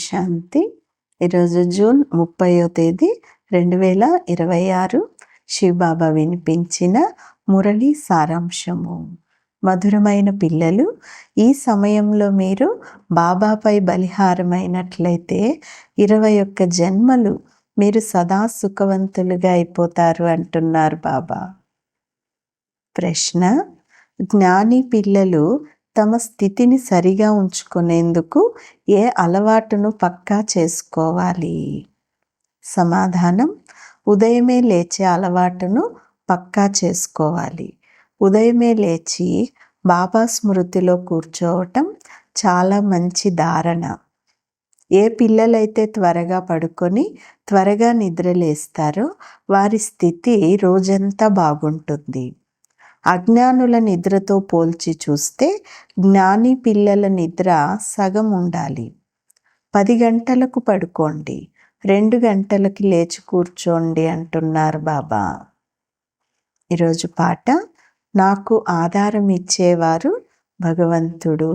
శాంతి. ఈరోజు జూన్ 30వ తేదీ 2026 శివబాబా వినిపించిన మురళి సారాంశము. మధురమైన పిల్లలు, ఈ సమయంలో మీరు బాబాపై బలిహారమైనట్లయితే 21 జన్మలు మీరు సదా సుఖవంతులుగా అయిపోతారు అంటున్నారు బాబా. ప్రశ్న: జ్ఞాని పిల్లలు తమ స్థితిని సరిగా ఉంచుకునేందుకు ఏ అలవాటును పక్కా చేసుకోవాలి? సమాధానం: ఉదయమే లేచే అలవాటును పక్కా చేసుకోవాలి. ఉదయమే లేచి బాబా స్మృతిలో కూర్చోవటం చాలా మంచి ధారణ. ఏ పిల్లలైతే త్వరగా పడుకొని త్వరగా నిద్రలేస్తారో వారి స్థితి రోజంతా బాగుంటుంది. అజ్ఞానుల నిద్రతో పోల్చి చూస్తే జ్ఞాని పిల్లల నిద్ర సగం ఉండాలి. 10 గంటలకు పడుకోండి, 2 గంటలకి లేచి కూర్చోండి అంటున్నారు బాబా. ఈరోజు పాట: నాకు ఆధారం ఇచ్చేవారు భగవంతుడు.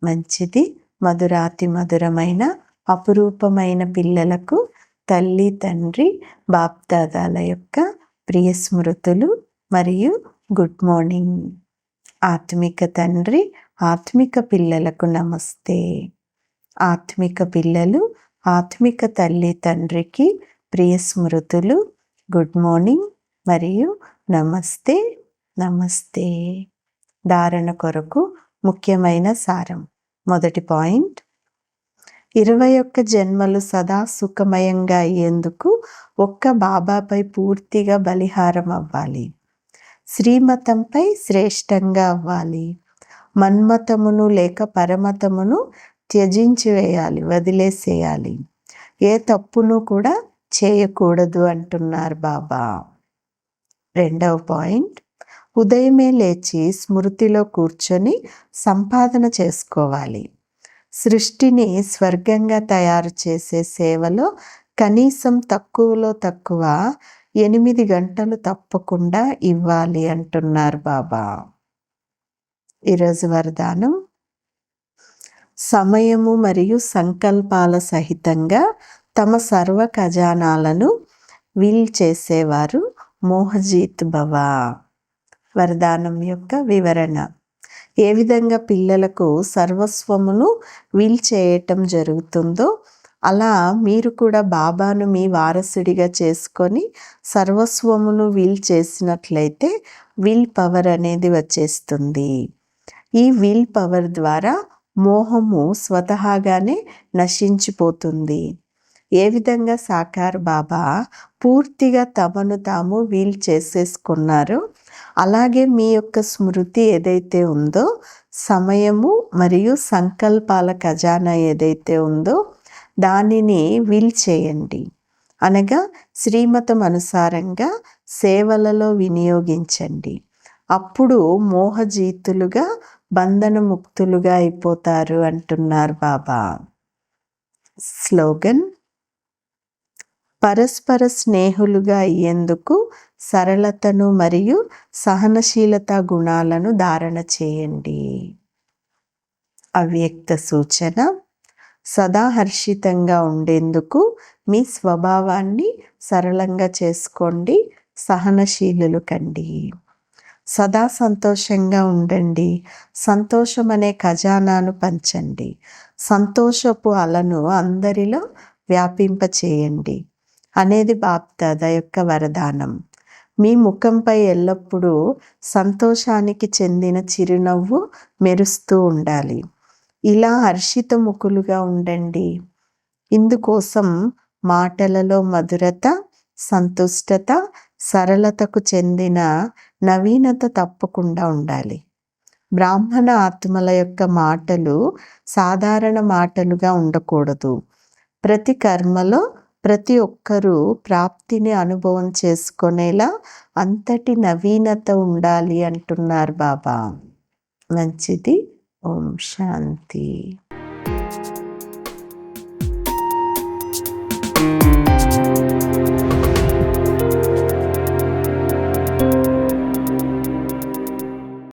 మంచిది. మధురాతి మధురమైన అపురూపమైన పిల్లలకు తల్లి తండ్రి బాప్దాదాల యొక్క ప్రియ స్మృతులు మరియు గుడ్ మార్నింగ్. ఆత్మిక తండ్రి ఆత్మిక పిల్లలకు నమస్తే. ఆత్మిక పిల్లలు ఆత్మిక తల్లి తండ్రికి ప్రియ స్మృతులు, గుడ్ మార్నింగ్ మరియు నమస్తే. నమస్తే. ధారణ కొరకు ముఖ్యమైన సారం. మొదటి పాయింట్: 21 జన్మలు సదా సుఖమయంగా అయ్యేందుకు ఒక్క బాబాపై పూర్తిగా బలిహారం అవ్వాలి. శ్రీమతంపై శ్రేష్టంగా అవ్వాలి. మన్మతమును లేక పరమతమును త్యజించి వేయాలి, వదిలేసేయాలి. ఏ తప్పును కూడా చేయకూడదు అంటున్నారు బాబా. రెండవ పాయింట్: ఉదయమే లేచి స్మృతిలో కూర్చొని సంపాదన చేసుకోవాలి. సృష్టిని స్వర్గంగా తయారు చేసే సేవలో కనీసం తక్కువలో తక్కువ 8 గంటలు తప్పకుండా ఇవ్వాలి అంటున్నారు బాబా. ఈరోజు వరదానం: సమయము మరియు సంకల్పాల సహితంగా తమ సర్వ ఖజానాలను వీల్ చేసేవారు మోహజీత్ భవ. వరదానం యొక్క వివరణ: ఏ విధంగా పిల్లలకు సర్వస్వమును వీల్ చేయటం జరుగుతుందో అలా మీరు కూడా బాబాను మీ వారసుడిగా చేసుకొని సర్వస్వమును వీల్ చేసినట్లయితే విల్ పవర్ అనేది వచ్చేస్తుంది. ఈ విల్ పవర్ ద్వారా మోహము స్వతహాగానే నశించిపోతుంది. ఏ విధంగా సాకార్ బాబా పూర్తిగా తమను తాము వీల్ చేసేసుకున్నారో అలాగే మీ యొక్క స్మృతి ఏదైతే ఉందో, సమయము మరియు సంకల్పాల ఖజానా ఏదైతే ఉందో దానిని వీల్ చేయండి. అనగా శ్రీమతం అనుసారంగా సేవలలో వినియోగించండి. అప్పుడు మోహజీతులుగా బంధనముక్తులుగా అయిపోతారు అంటున్నారు బాబా. స్లోగన్: పరస్పర స్నేహులుగా అయ్యేందుకు సరళతను మరియు సహనశీలత గుణాలను ధారణ చేయండి. అవ్యక్త సూచన: సదా హర్షితంగా ఉండేందుకు మీ స్వభావాన్ని సరళంగా చేసుకోండి, సహనశీలులు కండి. సదా సంతోషంగా ఉండండి, సంతోషం అనే ఖజానాను పంచండి. సంతోషపు అలను అందరిలో వ్యాపింపచేయండి అనేది బాప్దాదా యొక్క వరదానం. మీ ముఖంపై ఎల్లప్పుడూ సంతోషానికి చెందిన చిరునవ్వు మెరుస్తూ ఉండాలి. ఇలా హర్షితముఖులుగా ఉండండి. ఇందుకోసం మాటలలో మధురత, సంతుష్టత, సరళతకు చెందిన నవీనత తప్పకుండా ఉండాలి. బ్రాహ్మణ ఆత్మల యొక్క మాటలు సాధారణ మాటలుగా ఉండకూడదు. ప్రతి కర్మలో ప్రతి ఒక్కరూ ప్రాప్తిని అనుభవం చేసుకునేలా అంతటి నవీనత ఉండాలి అంటున్నారు బాబా. మంచిది. ఓం శాంతి.